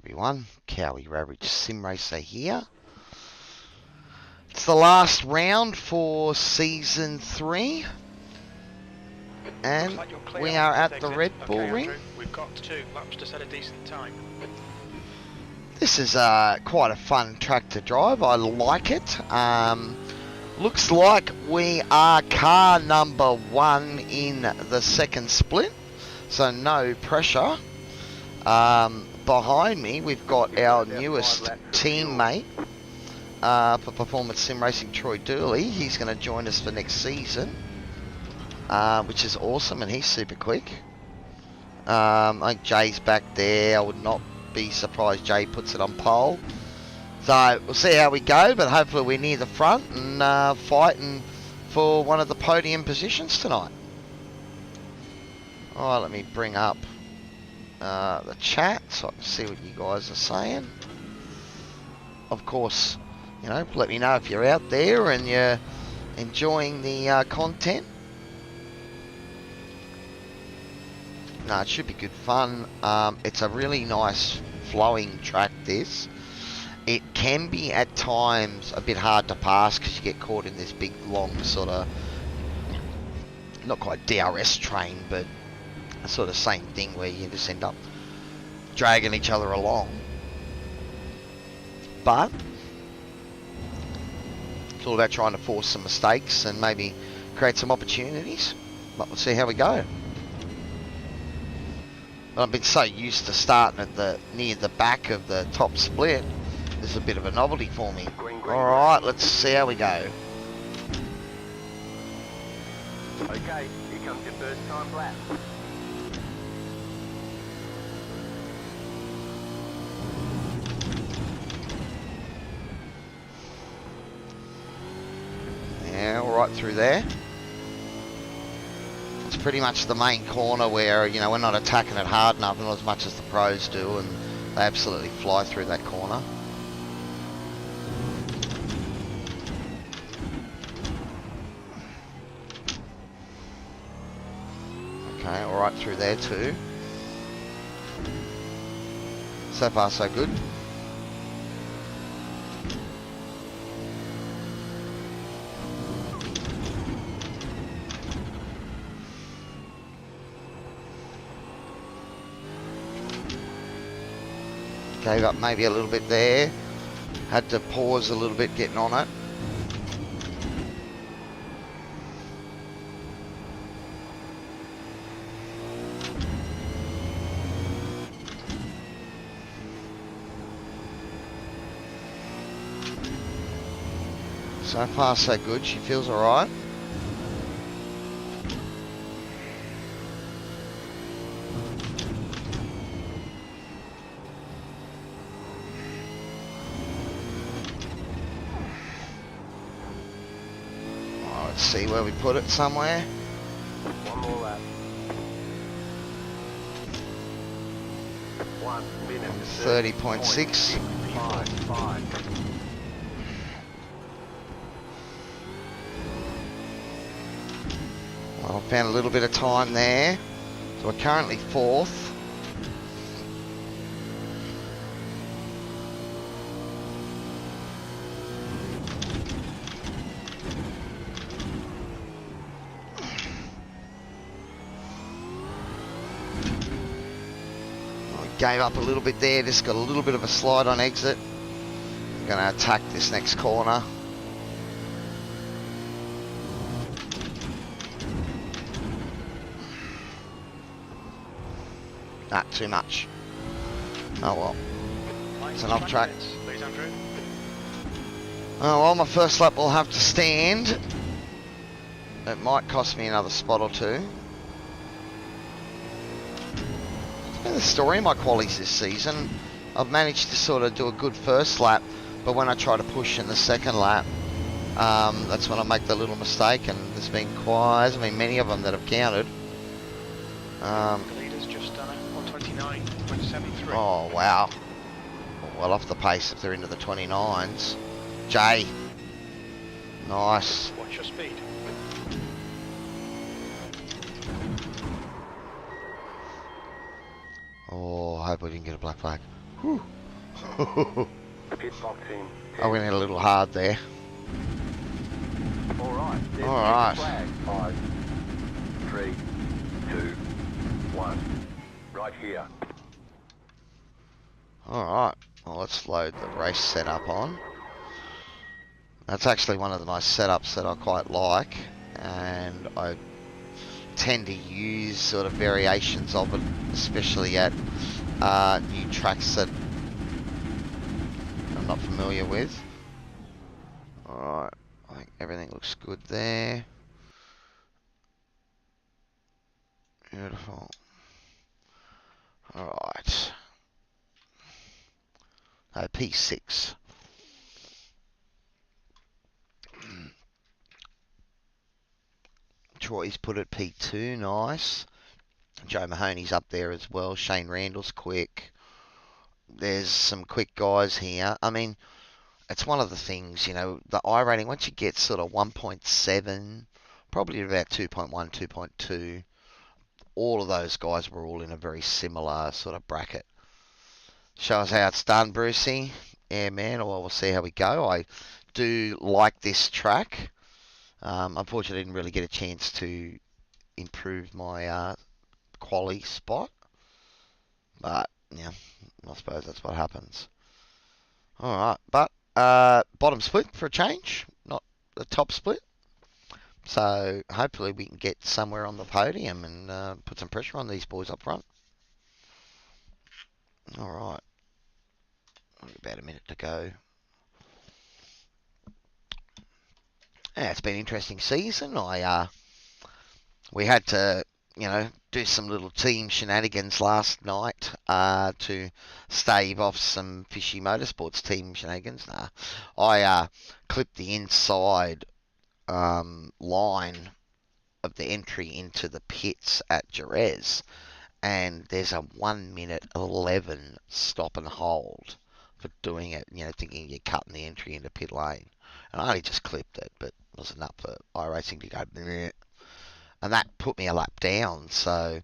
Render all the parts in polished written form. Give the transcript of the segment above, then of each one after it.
everyone, Cowy Average Sim Racer here. It's the last round for Season 3. And we are at the Red Bull Ring. We've got 2 laps to set a decent time. This is quite a fun track to drive. I like it. Looks like we are car number 1 in the second split, so no pressure. Behind me we've got our newest teammate for Performance Sim Racing, Troy Dooley. He's going to join us for next season, which is awesome, and he's super quick. I think Jay's back there. I would not be surprised Jay puts it on pole. So we'll see how we go, but hopefully we're near the front and fighting for one of the podium positions tonight. Alright, let me bring up the chat so I can see what you guys are saying. Of course, you know, let me know if you're out there and you're enjoying the content. No, it should be good fun. It's a really nice flowing track, this. It can be at times a bit hard to pass because you get caught in this big long sort of, not quite DRS train, but a sort of same thing where you just end up dragging each other along. But it's all about trying to force some mistakes and maybe create some opportunities. But we'll see how we go. But I've been so used to starting at near the back of the top split. This is a bit of a novelty for me. Alright, let's see how we go. Okay, here comes your first time lap. Yeah, all right through there. It's pretty much the main corner where, you know, we're not attacking it hard enough, not as much as the pros do, and they absolutely fly through that corner. Okay, all right through there too. So far, so good. Gave up maybe a little bit there. Had to pause a little bit getting on it. So far so good, she feels alright. Let's see where we put it somewhere. One more lap. 1 minute. 30.6. 5. Well, I found a little bit of time there. So we're currently 4th. Gave up a little bit there, just got a little bit of a slide on exit. I'm going to attack this next corner. Not too much. Oh well. It's an off track. Oh well, my first lap will have to stand. It might cost me another spot or two. The story of my qualies this season, I've managed to sort of do a good first lap, but when I try to push in the second lap, that's when I make the little mistake, and there's been many of them that have counted. The leader's just done it on 29.73. Oh wow, well off the pace if they're into the 29s. Jay, nice. What's your speed? Oh, I hope we didn't get a black flag. Whew. Pit box in. I went in a little hard there. Alright. Alright. Flag. 5, 3, 2, 1. Right here. Alright, well let's load the race setup on. That's actually one of the nice setups that I quite like, and I tend to use sort of variations of it, especially at new tracks that I'm not familiar with. Alright, I think everything looks good there. Beautiful. Alright. P6. Troy's put it P2, nice. Joe Mahoney's up there as well. Shane Randall's quick. There's some quick guys here. I mean, it's one of the things, you know, the I rating, once you get sort of 1.7, probably about 2.1, 2.2, all of those guys were all in a very similar sort of bracket. Show us how it's done, Brucey. Yeah, man, well, we'll see how we go. I do like this track. Unfortunately, I didn't really get a chance to improve my quality spot. But, yeah, I suppose that's what happens. Alright, but bottom split for a change, not the top split. So hopefully we can get somewhere on the podium and put some pressure on these boys up front. Alright, about a minute to go. Yeah, it's been an interesting season. We had to, you know, do some little team shenanigans last night to stave off some Fishy Motorsports team shenanigans. I clipped the inside line of the entry into the pits at Jerez, and there's a 1:11 stop and hold for doing it, you know, thinking you're cutting the entry into pit lane. And I only just clipped it, but it wasn't enough for iRacing to go bleh. And that put me a lap down. So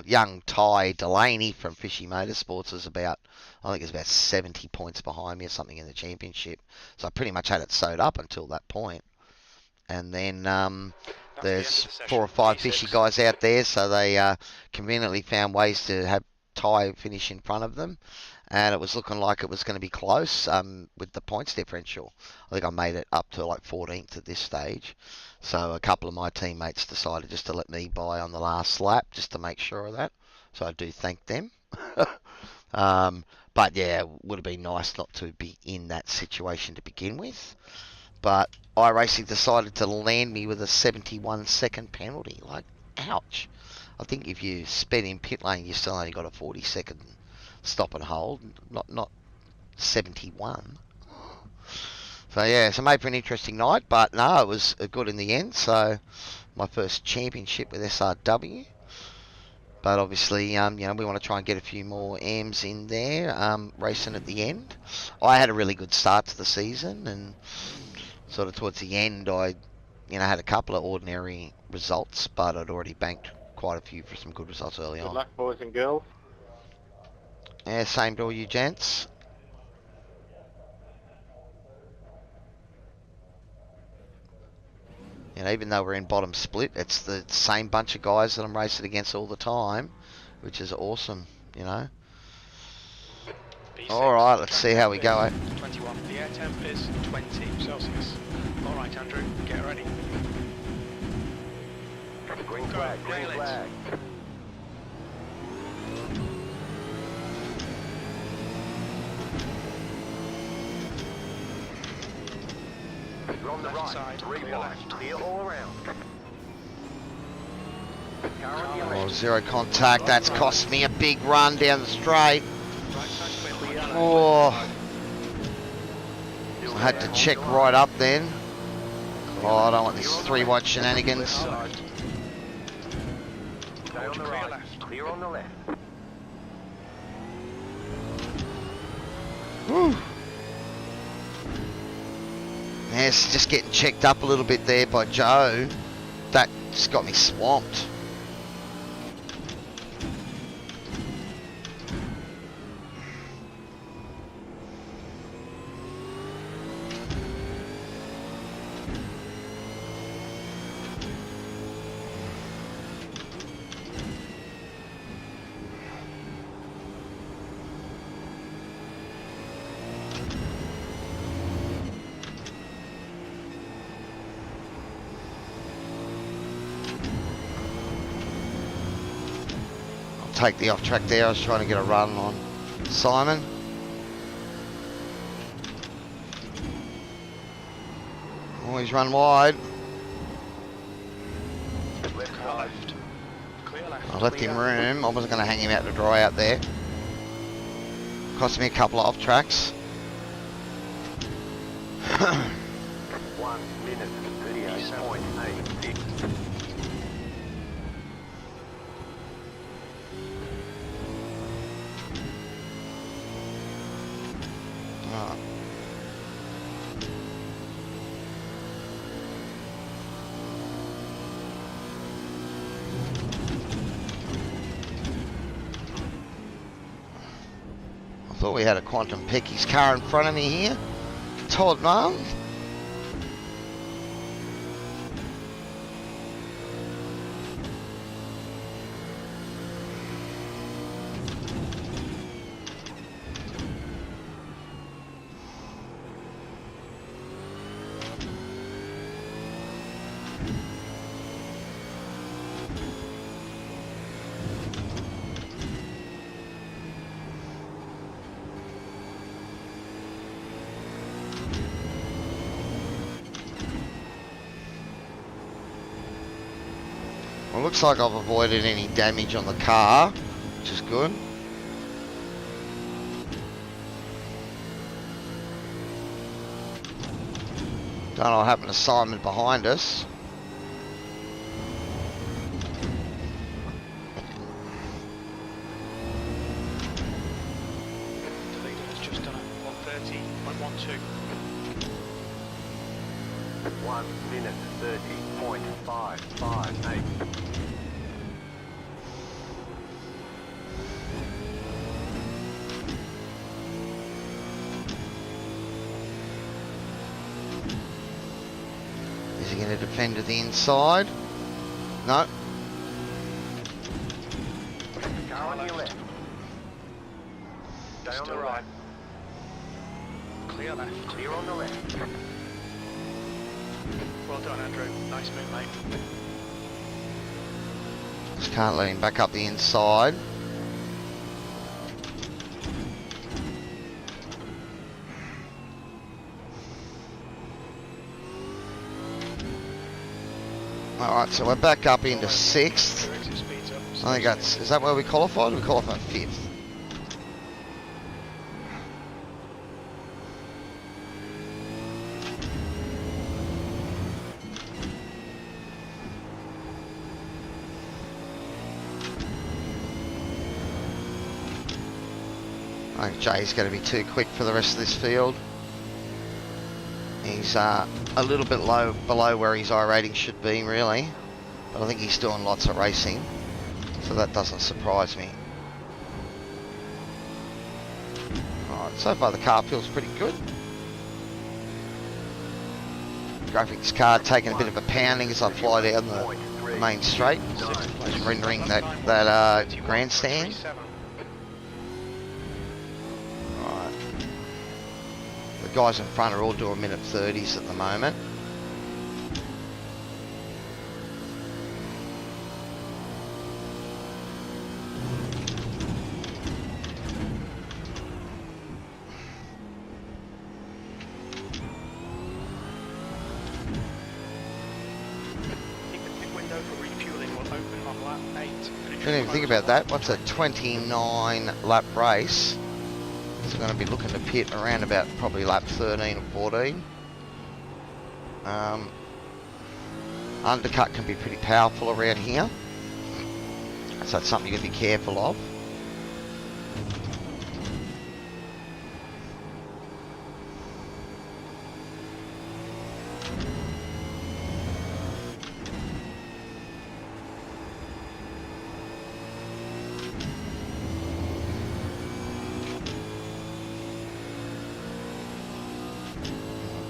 young Ty Delaney from Fishy Motorsports is about, I think it's about 70 points behind me or something in the championship. So I pretty much had it sewed up until that point. And then there's 4 or 5 Fishy guys out there, so they conveniently found ways to have Ty finish in front of them. And it was looking like it was going to be close with the points differential. I think I made it up to like 14th at this stage. So a couple of my teammates decided just to let me by on the last lap just to make sure of that. So I do thank them. But yeah, it would have been nice not to be in that situation to begin with. But iRacing decided to land me with a 71-second penalty. Like, ouch. I think if you sped in pit lane, you still only got a 40-second stop and hold, not 71. So yeah, so made for an interesting night, but no, it was good in the end. So my first championship with SRW. But obviously, you know, we want to try and get a few more M's in there, racing at the end. I had a really good start to the season, and sort of towards the end, I, you know, had a couple of ordinary results, but I'd already banked quite a few for some good results early on. Good luck, boys and girls. Yeah, same to all you gents. You know, even though we're in bottom split, it's the same bunch of guys that I'm racing against all the time, which is awesome, you know. Alright, let's see how we go. 21. The air temp is 20 Celsius. Alright, Andrew, get ready. Green flag, green flag. You're on the Left right, side, 3 clear wide, left. clear all around. Oh, zero contact. That's cost me a big run down the straight. Right side clear. Oh, I had to check right up then. Oh, I don't want this 3 wide shenanigans. Stay on the Clear right, left. clear on the left. Whew. Yes, just getting checked up a little bit there by Joe. That just got me swamped. take the off track there. I was trying to get a run on Simon. Oh, he's run wide. Left Clear side. left. Clear left. I left him clear. room. I wasn't going to hang him out to dry out there. Cost me a couple of off tracks. 1 minute 38.86. Alright. I thought we had a Quantum Picky's car in front of me here. Todd Mum. Well, looks like I've avoided any damage on the car, which is good. Don't know what happened to Simon behind us. The leader has just done a 130.12. 1 minute 30.558. Is he going to defend to the inside? No. Car on your left. Stay on the Still right. Clear left. Clear on the left. Well done, Andrew. Nice move, mate. Just can't let him back up the inside. Alright, so we're back up into 6th. Your exit speed's up. I think that's, is that where we qualified? We qualified 5th. I think Jay's going to be too quick for the rest of this field. He's a little bit low below where his iRating should be, really. But I think he's doing lots of racing, so that doesn't surprise me. Alright, so far the car feels pretty good. Graphics card taking a bit of a pounding as I fly down the main straight, just rendering that grandstand. 37. Right. The guys in front are all doing minute 30s at the moment. I think the pit window for refueling will open on lap 8. Didn't even think about that. What's a 29 lap race? So we're going to be looking to pit around about probably lap 13 or 14. Undercut can be pretty powerful around here, so that's something you got to be careful of.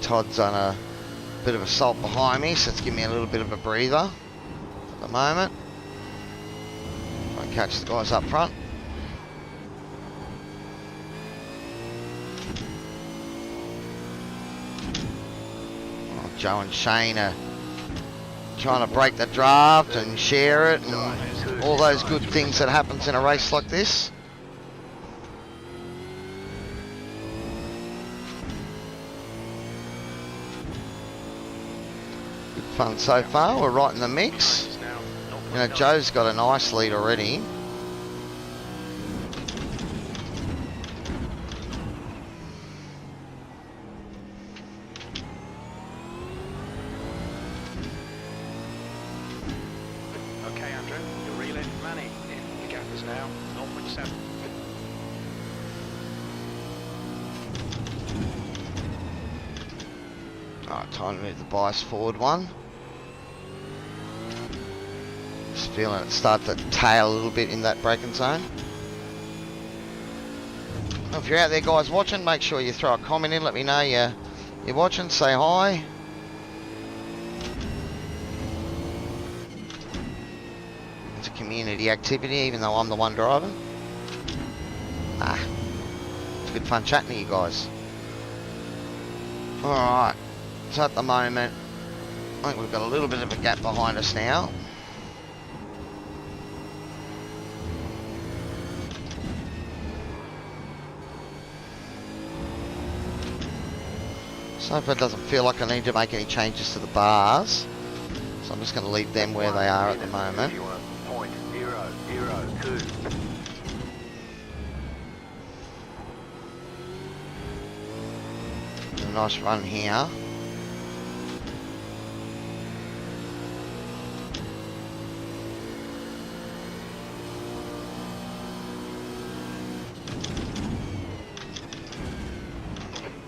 Todd's on a bit of assault behind me, so it's giving me a little bit of a breather at the moment. Try and catch the guys up front. Oh, Joe and Shane are trying to break the draft and share it and all those good things that happens in a race like this. Good fun so far. We're right in the mix. You know, Joe's got a nice lead already. Okay, Andrew, you're reeling. Manny, the gap is now 0.7. Alright, time to move the bias forward one. Just feeling it start to tail a little bit in that braking zone. If you're out there guys watching, make sure you throw a comment in, let me know you're watching, say hi. It's a community activity even though I'm the one driving. It's good fun chatting to you guys. Alright, so at the moment I think we've got a little bit of a gap behind us now. So far it doesn't feel like I need to make any changes to the bars, so I'm just going to leave them where they are at the moment. 0.002. A nice run here.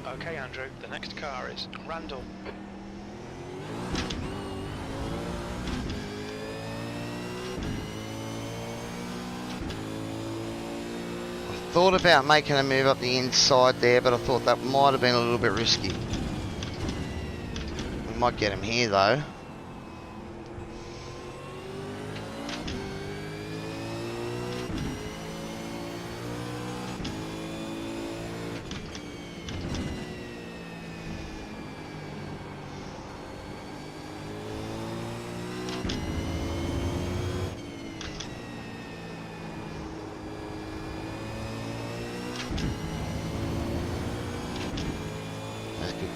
Okay, Andrew, the next car is Randall. I thought about making a move up the inside there, but I thought that might have been a little bit risky. We might get him here though.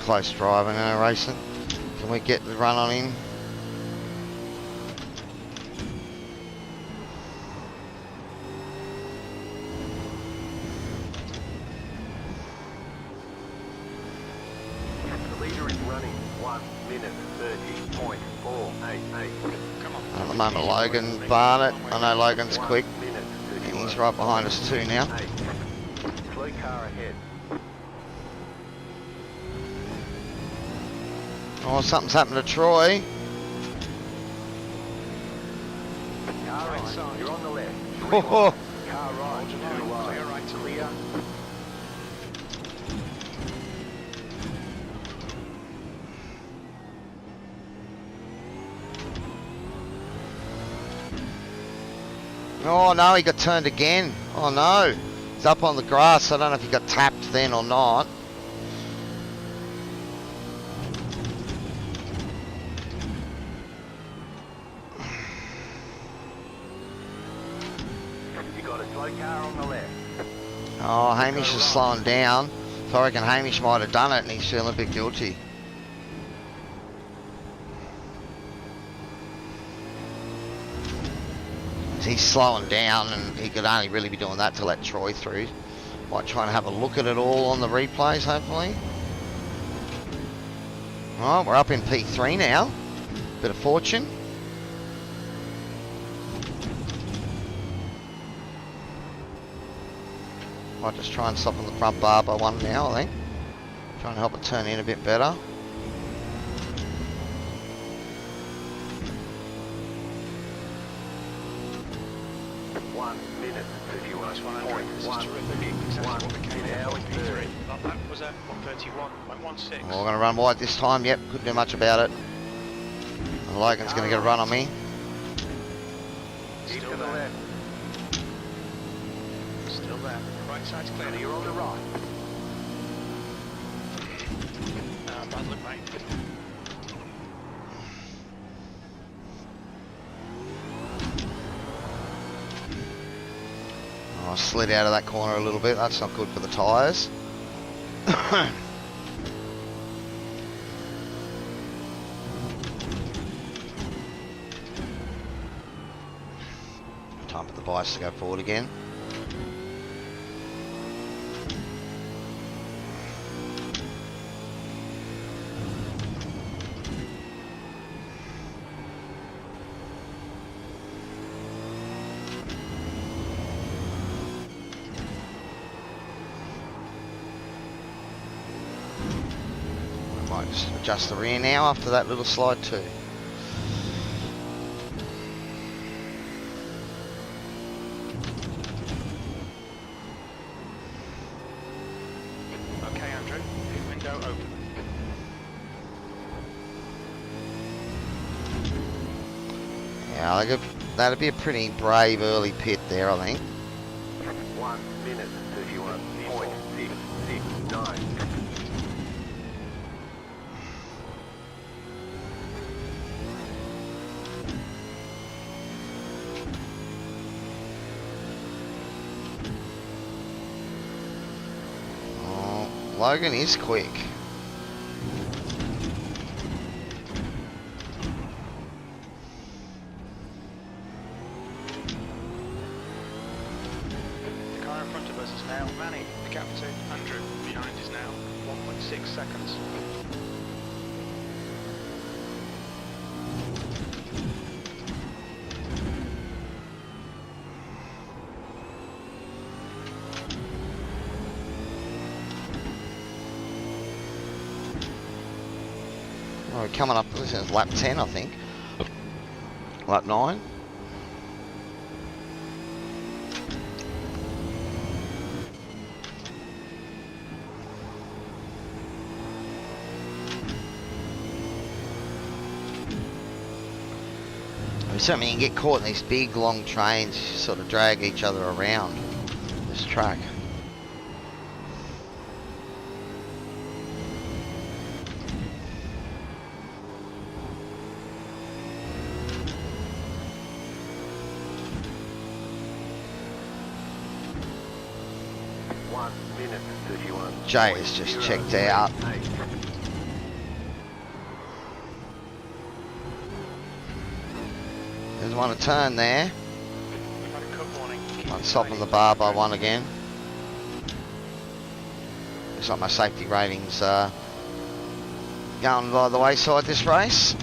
Close driving and racing. Can we get the run on him? The leader is running 1 minute 30.488. Come on. At the moment Logan Barnett. I know Logan's quick. And he's right behind us too now. Slow car ahead. Oh, something's happened to Troy. Car right side. You're on the left. Oh, Car right. Hold your line. Too wide. Clear right to Leah. oh no, he got turned again. Oh no. He's up on the grass. I don't know if he got tapped then or not. Slow car on the left. Oh, Hamish is slowing down. So I reckon Hamish might have done it and he's feeling a bit guilty. He's slowing down and he could only really be doing that to let Troy through. Might try and have a look at it all on the replays, hopefully. Oh, we're up in P3 now. Bit of fortune. Might just try and stop on the front bar by one now, I think. Try and help it turn in a bit better. 1 minute 31. Nice one, Andrew. This is terrific. Exactly what we came here for. P3. That was a 131.16. Well, we're going to run wide this time. Yep, couldn't do much about it. And Logan's going to get a run on me. Still to the left. Still there. Right side's clear. You're on the right. Bad luck, mate. I slid out of that corner a little bit. That's not good for the tyres. Time for the bias to go forward again. Might just adjust the rear now after that little slide too. Okay, Andrew, pit window open. Yeah, that'd be a pretty brave early pit there, I think. 1 minute 31.669. Oh, Logan is quick. The car in front of us is now Manny, the captain. Andrew, behind is now 1.6 seconds. Oh, we're coming up, this is lap 10 I think. Lap 9. Something you can get caught in these big long trains, you sort of drag each other around this track. Jay has just checked out. There's one to turn there. We've had a cut warning. On top of the bar by one again. Looks like my safety ratings going by the wayside this race.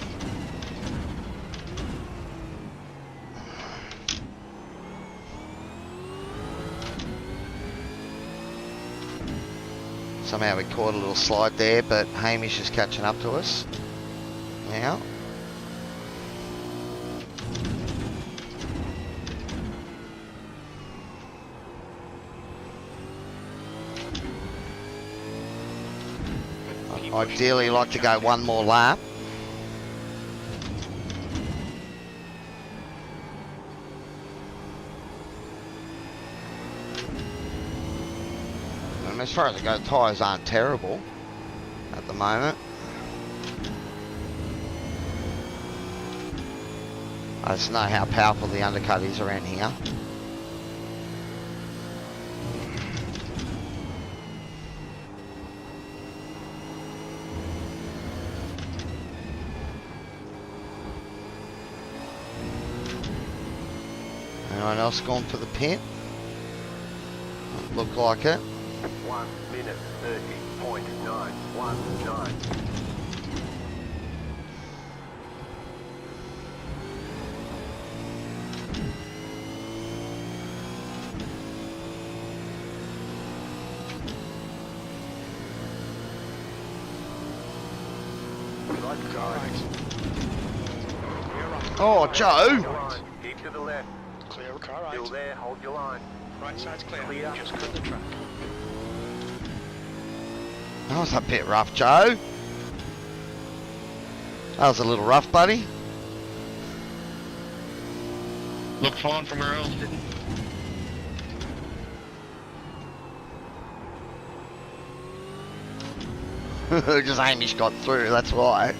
Somehow we caught a little slide there, but Hamish is catching up to us now. I'd ideally like to go one more lap. And as far as it goes, tyres aren't terrible at the moment. I just know how powerful the undercut is around here. Anyone else gone for the pit? Doesn't look like it. 1 minute 30.919. Oh, Joe! Keep to the left. Clear car right. Still there, hold your line. Right side's clear. Clear. Just cut the track. That was a bit rough, Joe. That was a little rough, buddy. Looked fine from where else, didn't it? Just Hamish got through, that's why.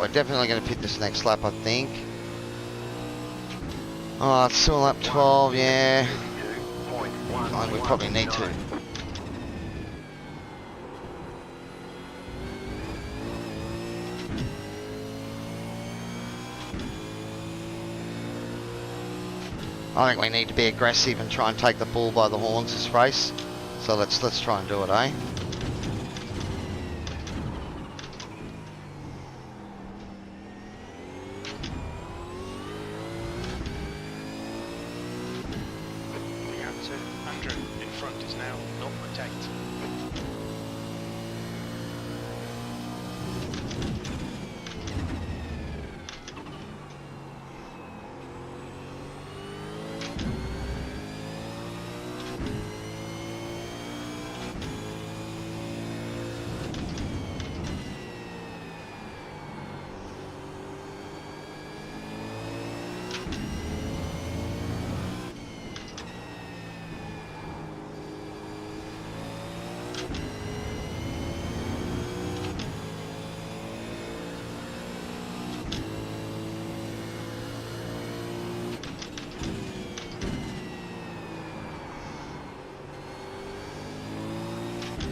we're definitely going to pit this next lap, I think. Oh, it's still lap 12, yeah. I think we probably need to. I think we need to be aggressive and try and take the bull by the horns this race. So let's try and do it, eh? The gap to Andrew in front is now 0.8.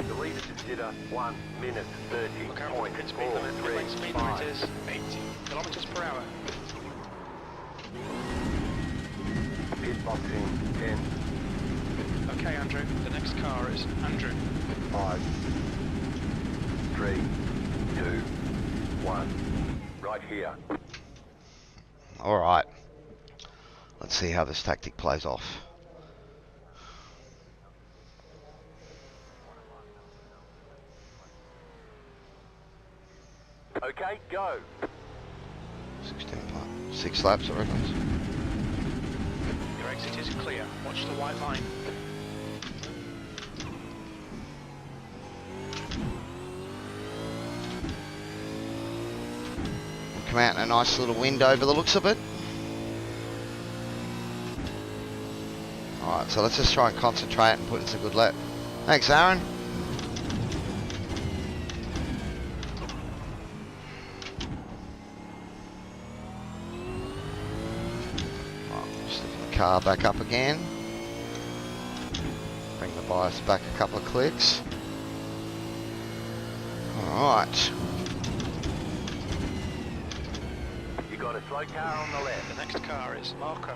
The leader consider 1 minute Look out for the pit speed limit. Pit lane speed limit is 80 kilometers per hour. Pit boxing 10, Okay, Andrew. The next car is Andrew. 5, 3, 2, 1. Right here. Alright. Let's see how this tactic plays off. Okay, go. 6 laps, I reckon. Your exit is clear. Watch the white line. Come out in a nice little window by the looks of it. Alright, so let's just try and concentrate and put in some good lap. Thanks, Aaron. Sticking the car back up again. Bring the bias back a couple of clicks. Alright. You got a slow car on the left. The next car is Marco.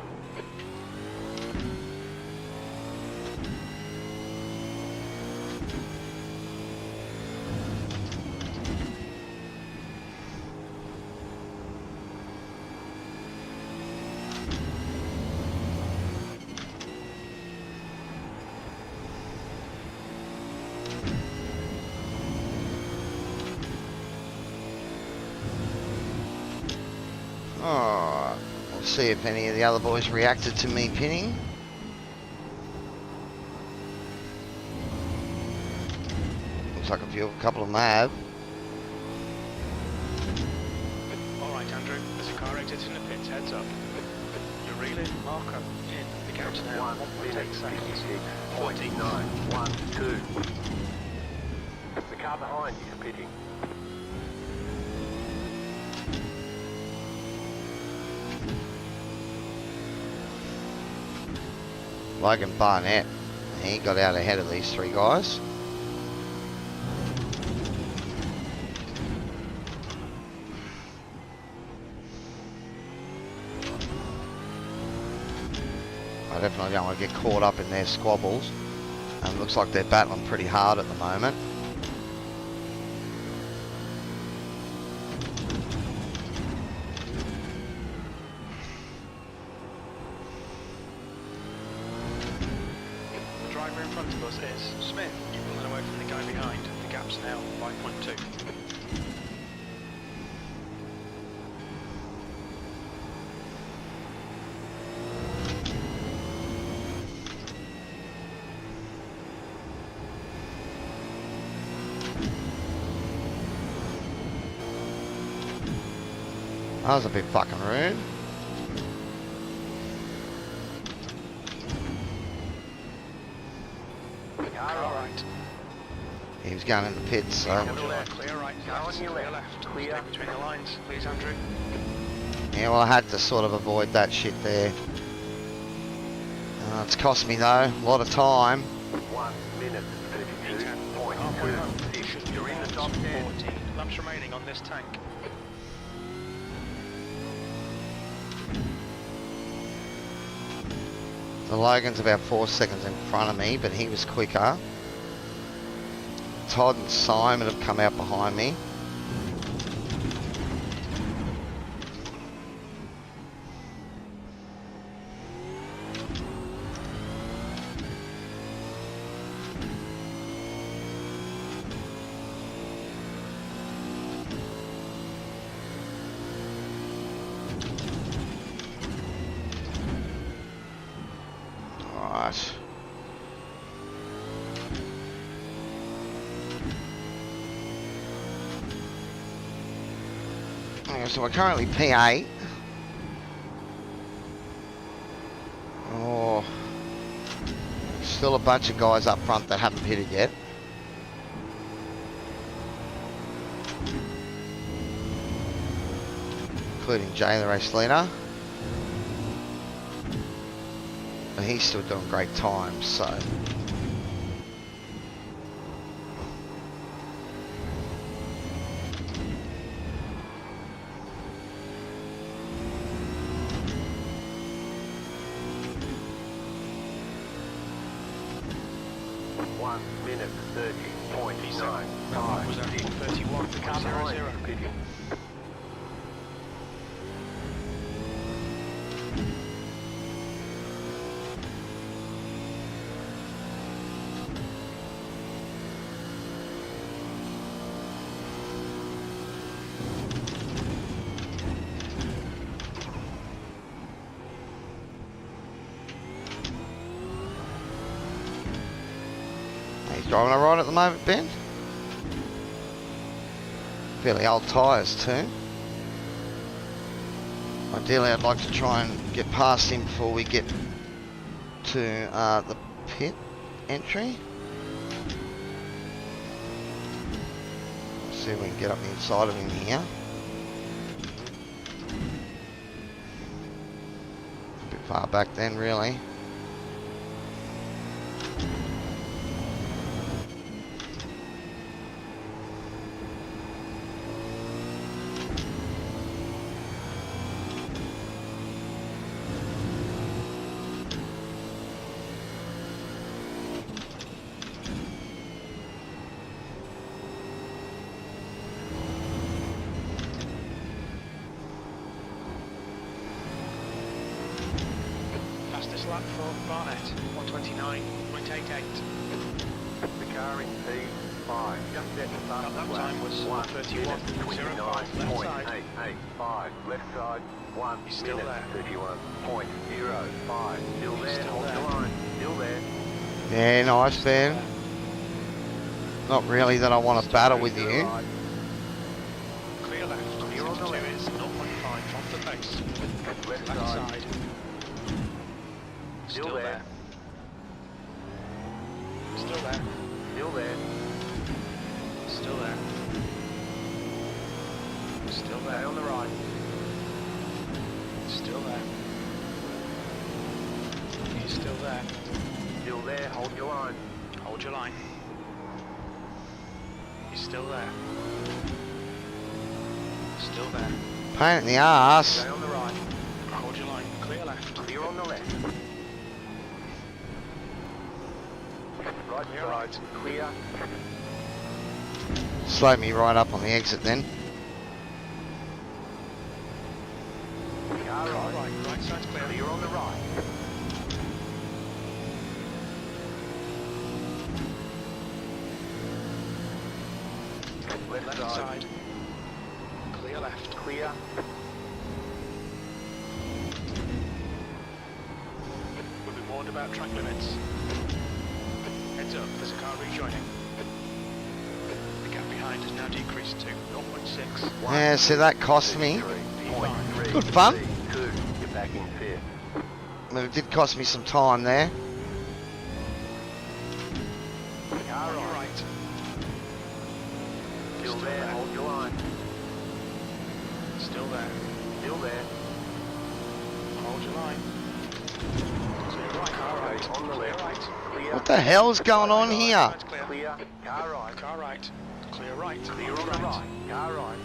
Alright, we'll see if any of the other boys reacted to me pinning. Looks like a couple of them have. Alright, Andrew. There's a car exiting the pits. Heads up. You're reeling. Marco in. The gap's now 1.8 seconds. 49, 1, 2. The car behind you is pitting. Logan Barnett, he got out ahead of these 3 guys. I definitely don't want to get caught up in their squabbles. And it looks like they're battling pretty hard at the moment. The driver in front of us is Smith. You're pulling away from the guy behind. The gap's now 5.2. That was a bit fucking rude. The car Alright. He was going in the pits, so... Clear right, clear left. Clear. Stay between the lines, please, Andrew. Yeah, well, I had to sort of avoid that shit there. It's cost me, though, a lot of time. 1 minute, 32.2. You're in the top 10. 14 laps remaining on this tank. The Logan's about 4 seconds in front of me, but he was quicker. Todd and Simon have come out behind me. Alright. So we're currently P8. Oh, still a bunch of guys up front that haven't pitted yet. Including Jay, the race leader. But he's still doing great times, so... Minute 30.9. Was at 31.00. He's driving alright at the moment, Ben. Fairly old tyres too. Ideally, I'd like to try and get past him before we get to the pit entry. See if we can get up the inside of him here. A bit far back then, really. Fastest lap for Barnett, 129.88. The car in P5. Just at the start of That the lap. time was 31.05 left side. 29.885. Left side. 1 He's still minute there. 31.05. Still He's there. still Hold there. the line. Still there. Yeah, nice, Ben. Not really that I want to battle with you. Clear left, You're on the 62 left. is 0.5 off the pace. Left Left side. side. Still there. Still there. Still there. Still there. Still Stay there. on the right. Still there. He's still there. Still there. Hold your line. Hold your line. He's still there. Still there. Pain in the ass. Stay on the right. Hold your line. Clear left. Clear on the left. Right Clear side. right. Clear. Slowed me right up on the exit then. Car Car right. right. Right side's clear. Clear on the right. Left Left side. side. Clear left. Clear. We'll be warned about track limits. Heads up, there's a car rejoining. The gap behind has now decreased to 0.6. Yeah, see that cost me. P5. Good fun. Two. You're back in fifth. But it did cost me some time there. Car On your right. right. Still there, hold your line. Still there. Still there. Hold your line. Clear right, car right. On the Clear left. right. Clear. What the hell's going on here? Right, clear. Clear. Car right. Car right. Clear right. Clear on the right. Car right.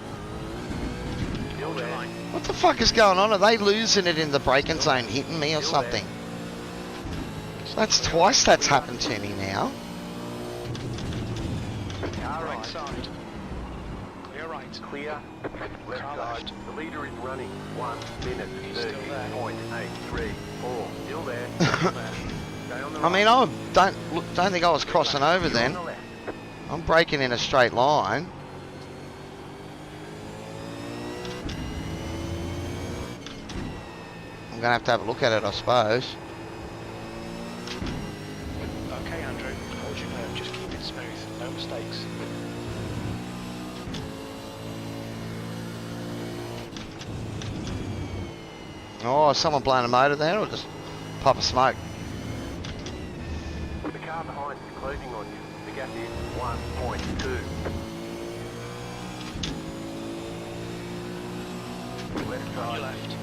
Still Hold your there. line. What the fuck is going on? Are they losing it in the braking zone, hitting me or Still there. something? That's twice that's happened to me now. Car Right right. side. Clear right. Clear. Left Car side. left. The leader is running. 1 minute. He's still there. 30.834. Still there. Still there. Stay on the I right. mean, don't think I was crossing over You're on then. the left. I'm braking in a straight line. I'm gonna have to look at it, I suppose. Okay, Andrew. Hold your nerve. Just keep it smooth. No mistakes. Oh, is someone blowing a motor there, or just pop a smoke? The car behind is closing on you. The gap is 1.2. Left On side. your left.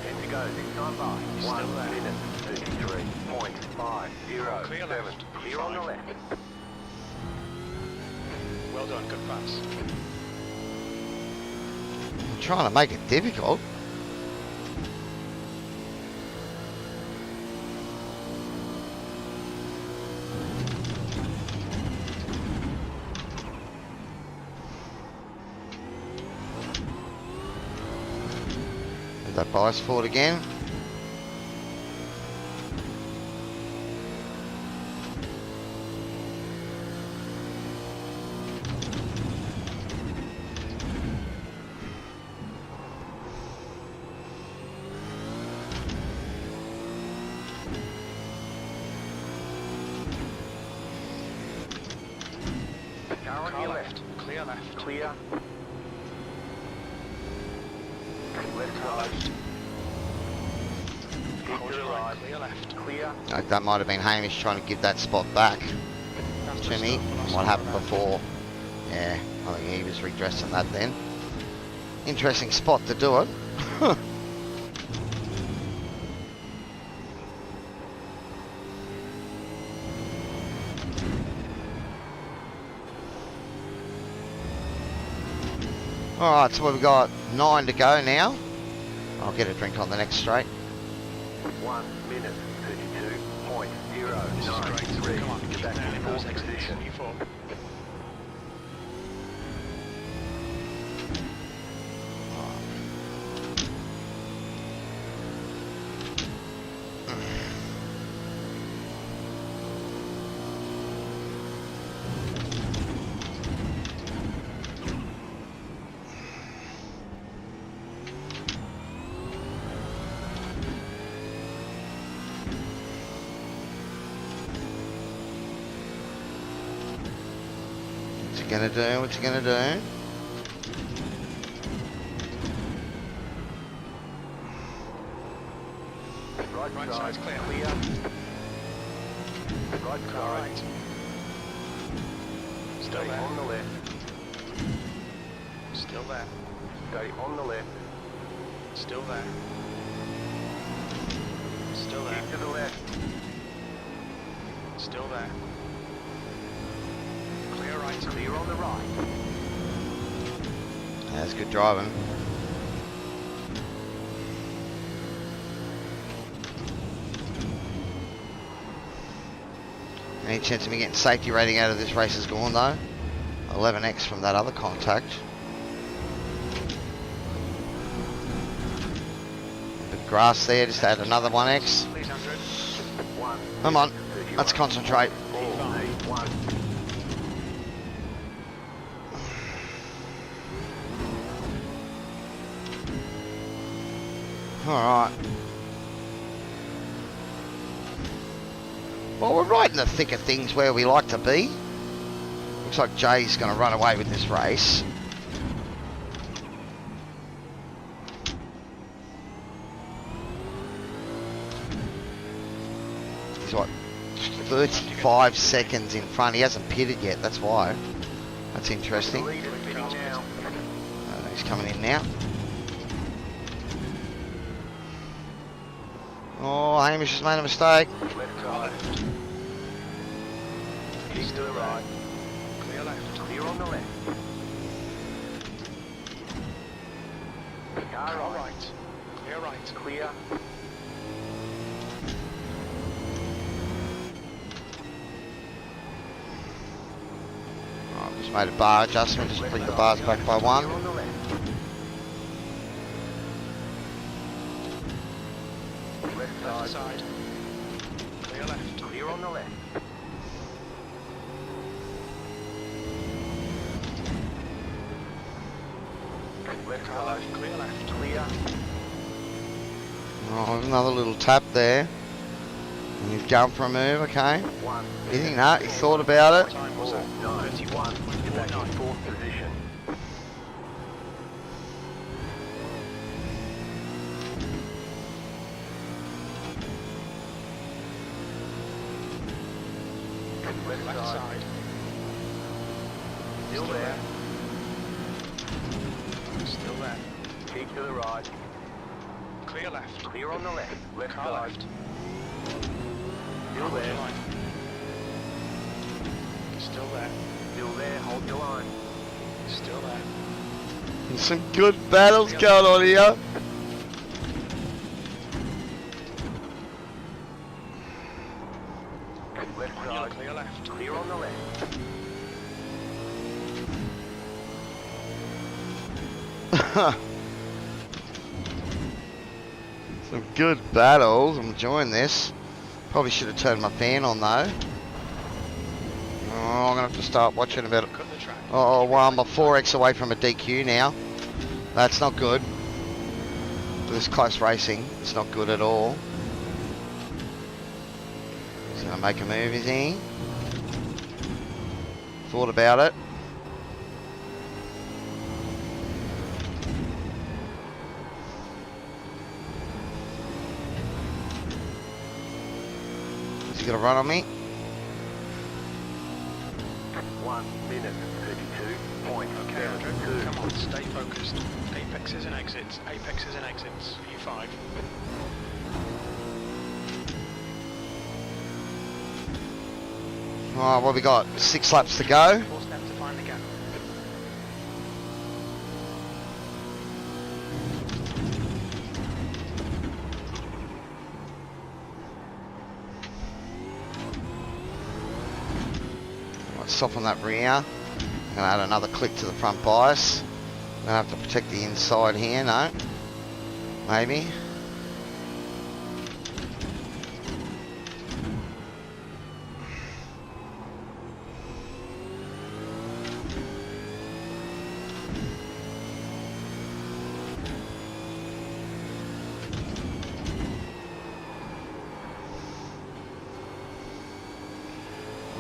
10 to go. This time by. Still 1 there. minute. 33.507. Clear left. Clear on the left. Well done. Good pass. I'm trying to make it difficult. Is that bias forward again? Car on Car your left. left. Clear left. Clear. Left Car side. left. Keep Hold to the your line. right. Clear left. Clear. That might have been Hamish trying to give that spot back That's to the me stuff from for what us happened around. before. Yeah, I think he was redressing that then. Interesting spot to do it. Alright, so we've got 9 to go now. I'll get a drink on the next straight. 1 minute. 32.093. This is great. Come on. Get Keep back nailing in those fourth exits. position. E4. What's he gonna do? What's he gonna do? Right side's clear. Clear. Right Car side. right. Still Stay there. on the left. Still there. Stay on the left. Still there. Still there. Keep to the left. Still there. Clear right. Clear on the right. That's good driving. Any chance of me getting safety rating out of this race is gone though. 11x from that other contact. Bit grass there, just add another 1x. Please, Andrew. 1 Come on, let's concentrate. 481. Alright. Well, we're right in the thick of things where we like to be. Looks like Jay's going to run away with this race. He's what, 35 seconds in front. He hasn't pitted yet, that's why. That's interesting. Leader is He's coming in now. Oh, Hamish has made a mistake. Left Car side. left. Keep to the right. Clear left. Clear on the left. Car Car right. right. Clear right. Clear. Oh, just made a bar adjustment, just bring the bars back by one. Clear on the left. Left Left side. side. Clear left. Clear on the left. Left Car side. left. Clear left. Clear. Oh, another little tap there. And he's going for a move, okay. One. You think that? He thought about it. Time was 4, that? 9, 31. 1. Get back in fourth position. Left Left side. side. Still there. Still there. Keep to the right. Clear left. Clear on the left. Left Car side. left. Still Hold your there. line. Still there. Still there. Hold your line. Still there. There's some good battles going on here. Left On your side. clear left. Clear on the left. Some good battles. I'm enjoying this. Probably should have turned my fan on though. Oh, I'm gonna have to start watching a bit. Cut the track. Oh, well, I'm a 4x away from a DQ now. That's not good. This close racing, it's not good at all. He's gonna make a move, is he? Thought about it. Is he gonna run on me? 1 minute 32.02. Okay, Andrew. Come on, stay focused. Apexes and exits. Apexes and exits. E5. Alright, what have we got? 6 laps to go. Force them to find the gap. Right, soften that rear. I'm gonna add another click to the front bias. I'm gonna have to protect the inside here, no? Maybe.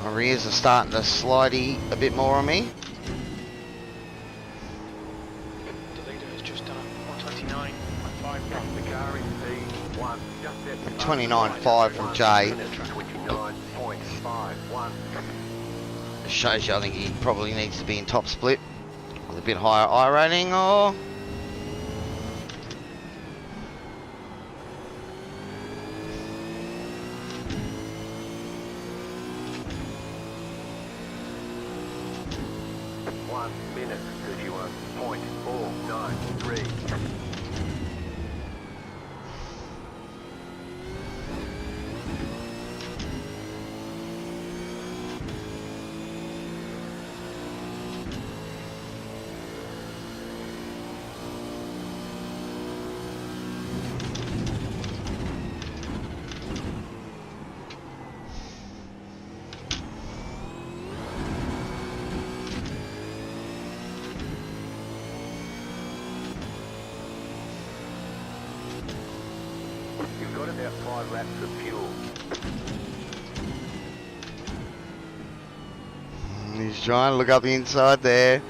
My rears are starting to slidey a bit more on me. The leader has just done a 129.51. The car in P1. Just at 29.5 from Jay. 29.51. It shows you I think he probably needs to be in top split with a bit higher I rating or... One minute 31.493. You've got about 5 laps of fuel. He's trying to look up the inside there.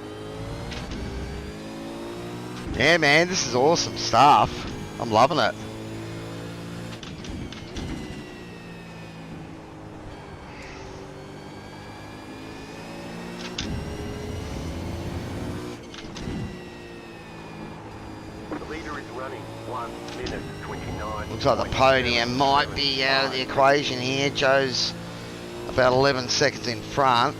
Yeah, man, this is awesome stuff. I'm loving it. Leader is running 1 minute 29. Looks like the podium might be out of the equation here. Joe's about 11 seconds in front.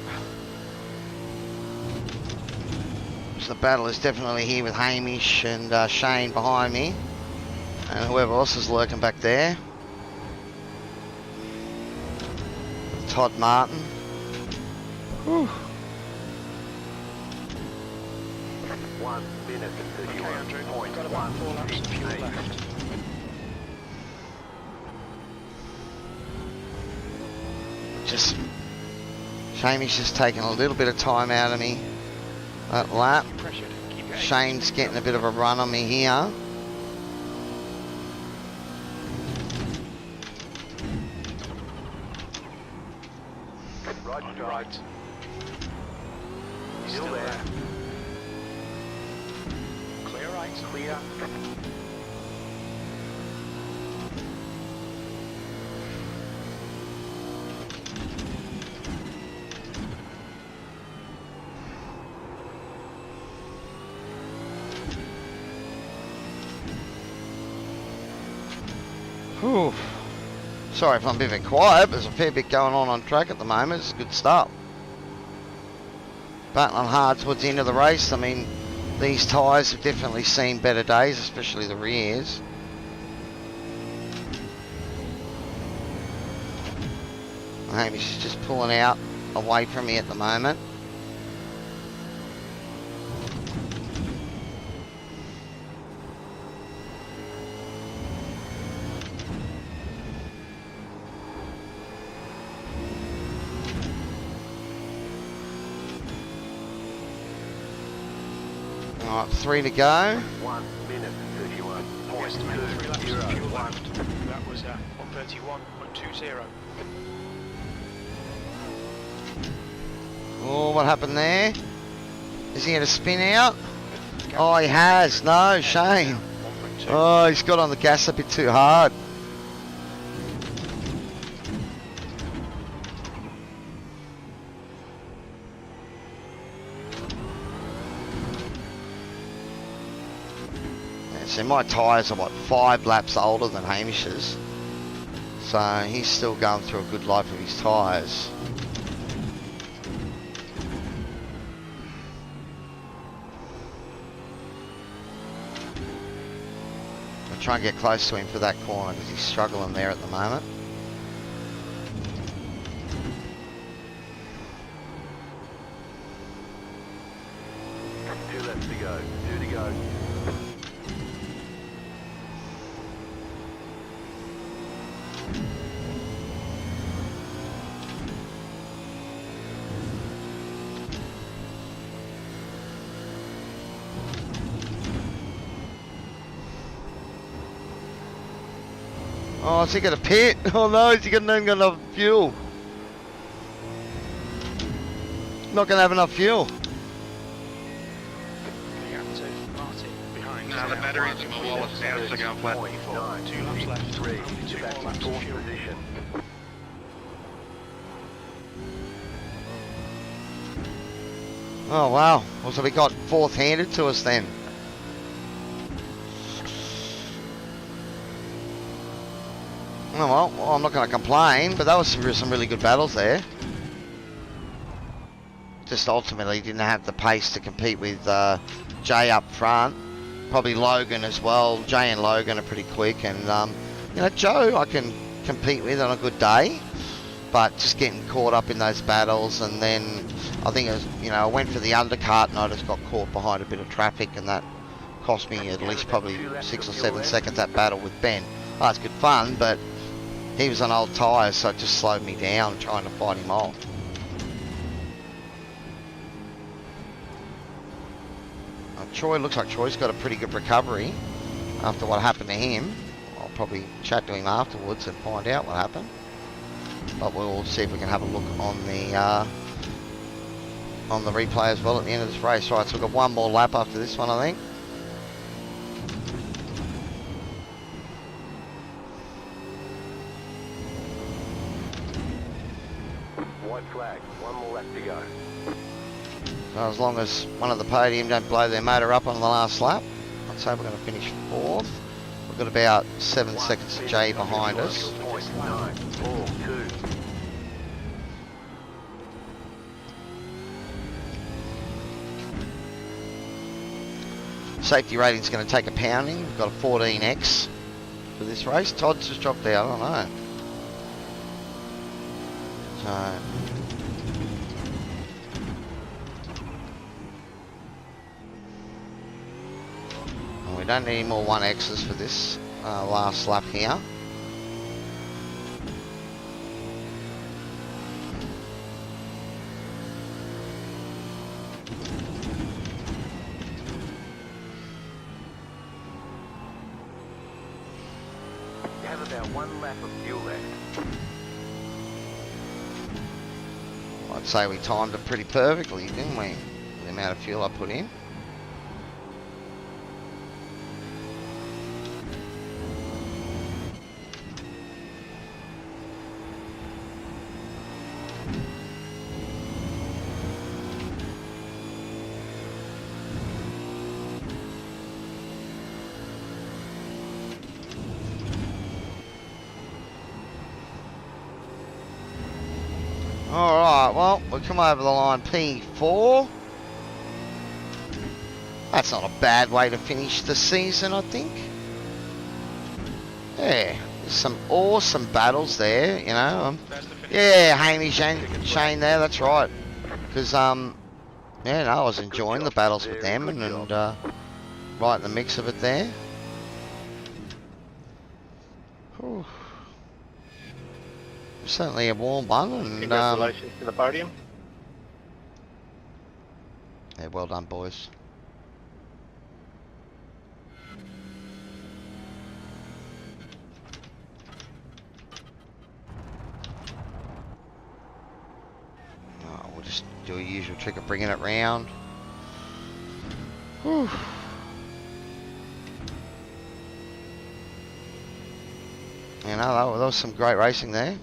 So the battle is definitely here with Hamish and Shane behind me. And whoever else is lurking back there. Todd Martin. Whew. 1 minute and Okay, Andrew, we've got about 4 laps of fuel left. Just Shamey's just taking a little bit of time out of me that lap. Keep pressured, keep going. Shane's getting a bit of a run on me here. Right On to your right. right. He's still there. Clear right. Clear. Whew. Sorry if I'm a bit quiet, but there's a fair bit going on track at the moment. It's a good start. Battling hard towards the end of the race. I mean, these tyres have definitely seen better days, especially the rears. Hamish is just pulling out away from me at the moment. Alright, 3 to go. 1 minute and 31. We estimate 3 laps of fuel left. That was 131.20. Oh, what happened there? Is he going to spin out? Oh, he has. No, Shane. 1.2. Oh, he's got on the gas a bit too hard. So my tyres are, what, 5 laps older than Hamish's. So he's still going through a good life of his tyres. I'll try and get close to him for that corner because he's struggling there at the moment. Two laps to go. 2 to go. Oh, is he going to pit? Oh no, is he going to have enough fuel? Not going to have enough fuel. The active Martin behind. No, the batteries in my wallet now to go flat. 2 laps left. 3. Only 2 Back more to laps of fourth fuel. position. Oh wow, well, so we got 4th handed to us then. Oh well, I'm not going to complain, but that was some really good battles there. Just ultimately didn't have the pace to compete with Jay up front. Probably Logan as well. Jay and Logan are pretty quick, and you know, Joe I can compete with on a good day, but just getting caught up in those battles, and then I think it was, you know, I went for the undercut and I just got caught behind a bit of traffic, and that cost me at least probably 6 or 7 seconds that battle with Ben. Oh, it's good fun, but he was on old tyres, so it just slowed me down trying to fight him off. Troy, looks like Troy's got a pretty good recovery after what happened to him. I'll probably chat to him afterwards and find out what happened. But we'll see if we can have a look on the replay as well at the end of this race. Right, so we've got one more lap after this one, I think. White flag. 1 more lap to go. So as long as one of the podium don't blow their motor up on the last lap, I I'd say we're going to finish 4th. We've got about 7 seconds of Jay behind us. 942. Safety rating's going to take a pounding. We've got a 14x for this race. Todd's just dropped out. I don't know. So. We don't need any more 1x's for this last lap here. You have about 1 lap of fuel left. I'd say we timed it pretty perfectly, didn't we? The amount of fuel I put in. Alright, well, we come over the line P4. That's not a bad way to finish the season, I think. Yeah, there's some awesome battles there, you know. Yeah, Hamish and Shane there, that's right. Because, yeah, no, I was enjoying the battles with them and right in the mix of it there. Whew. Certainly a warm one, and Congratulations to the podium. yeah, well done, boys. Oh, we'll just do a usual trick of bringing it round. Whew. You know, that was some great racing there.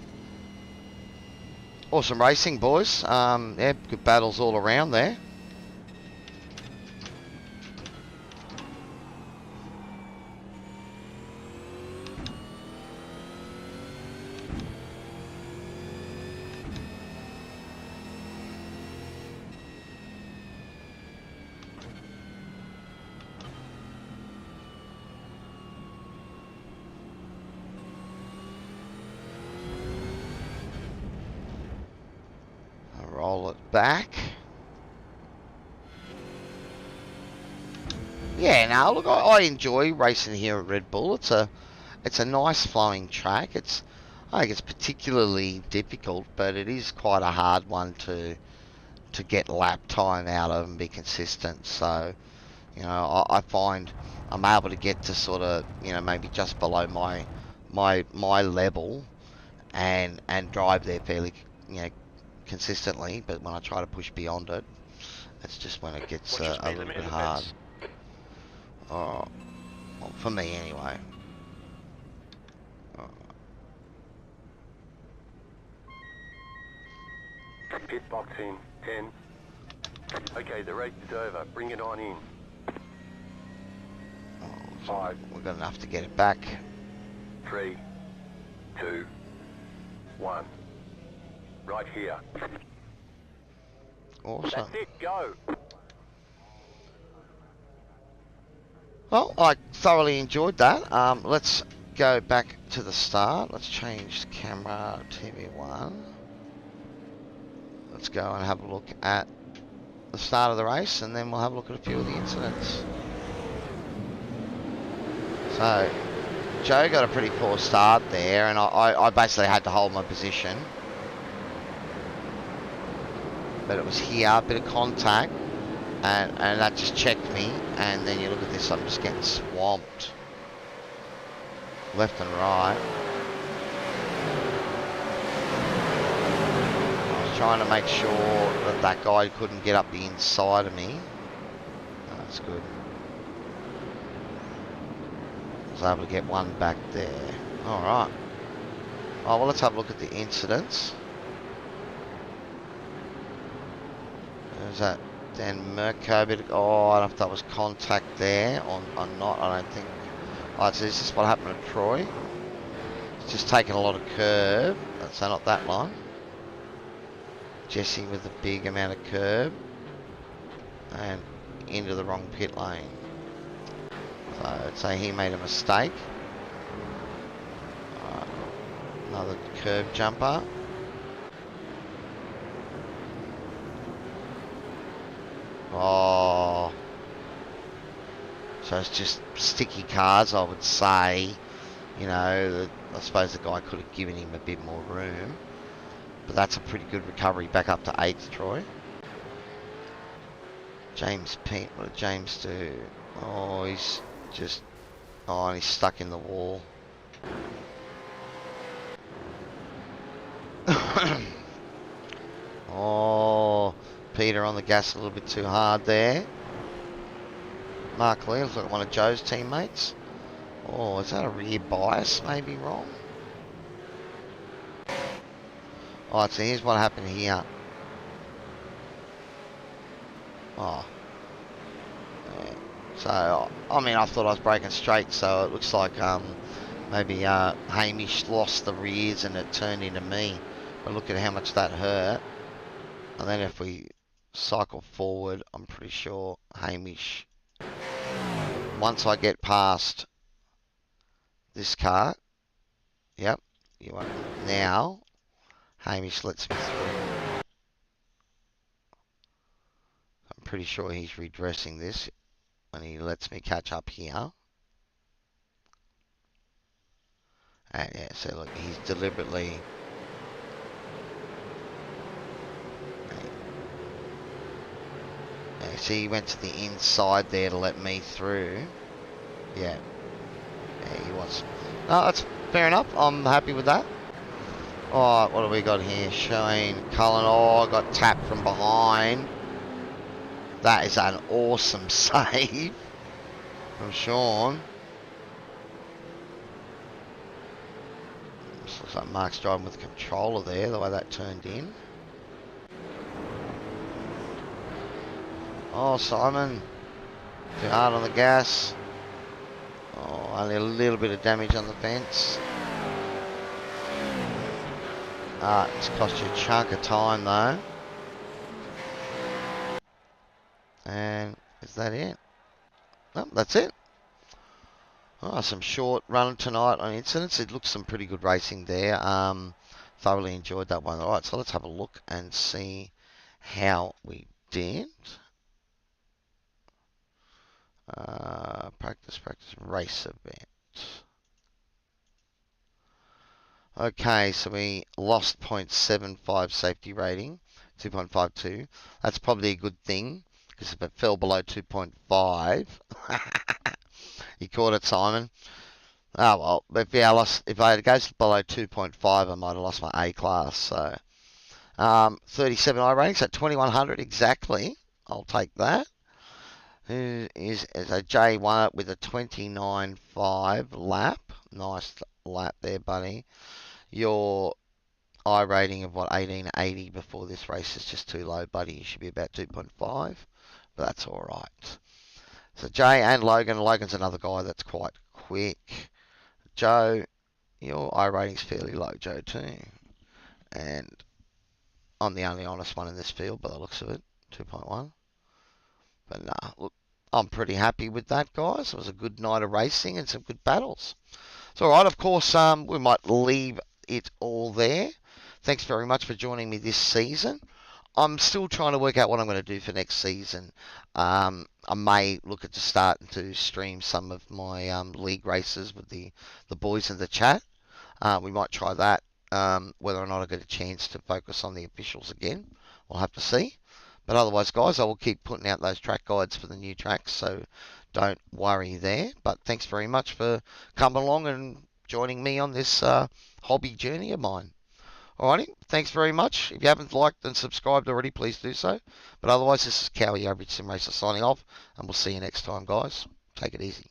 Awesome racing, boys. Yeah, good battles all around there. Roll it back. Yeah, now look, I enjoy racing here at Red Bull. It's a nice flowing track. I think it's particularly difficult, but it is quite a hard one to get lap time out of and be consistent. So, you know, I find I'm able to get to sort of, you know, maybe just below my level and drive there fairly, you know, consistently, but when I try to push beyond it, that's just when it gets a little bit hard. Oh, well, for me anyway. Pit box in 10. Okay, the race is over. Bring it on in. Oh, so 5. we've got enough to get it back. 3, 2, 1. Right here. Awesome. That's it, go. Well, I thoroughly enjoyed that. Let's go back to the start. Let's change the camera, TV1. Let's go and have a look at the start of the race, and then we'll have a look at a few of the incidents. So, Joe got a pretty poor start there, and I basically had to hold my position. But it was here, a bit of contact, and that just checked me, and then you look at this, I'm just getting swamped. Left and right. I was trying to make sure that that guy couldn't get up the inside of me. Oh, that's good. I was able to get one back there. Alright. Oh, well, let's have a look at the incidents. There's that Then Mirko, oh, I don't know if that was contact there or not, I don't think. Alright, so this is what happened to Troy. It's just taking a lot of curb, so not that long. Jesse with a big amount of curb. And into the wrong pit lane. So I'd say he made a mistake. Another curb jumper. Oh. So it's just sticky cars, I would say. You know, I suppose the guy could have given him a bit more room. But that's a pretty good recovery back up to 8th, Troy. James Pete, what did James do? Oh, he's just... Oh, and he's stuck in the wall. Oh, Peter on the gas a little bit too hard there. Mark Lee looks like one of Joe's teammates. Oh, is that a rear bias maybe wrong? Alright, so here's what happened here. Oh. Yeah. So, I mean, I thought I was breaking straight, so it looks like maybe Hamish lost the rears and it turned into me. But look at how much that hurt. And then if we cycle forward, I'm pretty sure Hamish... Once I get past this car, yep, you are now, Hamish lets me through. I'm pretty sure he's redressing this when he lets me catch up here. And yeah, so look, he's deliberately... Yeah, see, he went to the inside there to let me through. Yeah. Yeah, he was. No, that's fair enough. I'm happy with that. Alright, what have we got here? Shane Cullen. Oh, I got tapped from behind. That is an awesome save from Sean. This looks like Mark's driving with the controller there, the way that turned in. Oh, Simon. Too hard on the gas. Oh, only a little bit of damage on the fence. It's cost you a chunk of time though. And is that it? No, that's it. Oh, some short run tonight on incidents. It looks some pretty good racing there. Thoroughly enjoyed that one. Alright, so let's have a look and see how we did. Practice, race event. Okay, so we lost 0.75 safety rating, 2.52. That's probably a good thing, because if it fell below 2.5, you caught it, Simon. Oh well, if it goes below 2.5, I might have lost my A class. So 37 iRacing, so 2100 exactly. I'll take that. Who is a J1 with a 29.5 lap. Nice lap there, buddy. Your I rating of what, 1880 before this race is just too low, buddy. You should be about 2.5, but that's all right. So Jay and Logan. Logan's another guy that's quite quick. Joe, your I rating's fairly low, Joe too. And I'm the only honest one in this field by the looks of it, 2.1. But nah, look, I'm pretty happy with that, guys. It was a good night of racing and some good battles. So, alright, of course, we might leave it all there. Thanks very much for joining me this season. I'm still trying to work out what I'm going to do for next season. I may look at starting to stream some of my league races with the boys in the chat. We might try that. Whether or not I get a chance to focus on the officials again, we'll have to see. But otherwise, guys, I will keep putting out those track guides for the new tracks, so don't worry there. But thanks very much for coming along and joining me on this hobby journey of mine. Alrighty, thanks very much. If you haven't liked and subscribed already, please do so. But otherwise, this is Cowy, Average Sim Racer, signing off, and we'll see you next time, guys. Take it easy.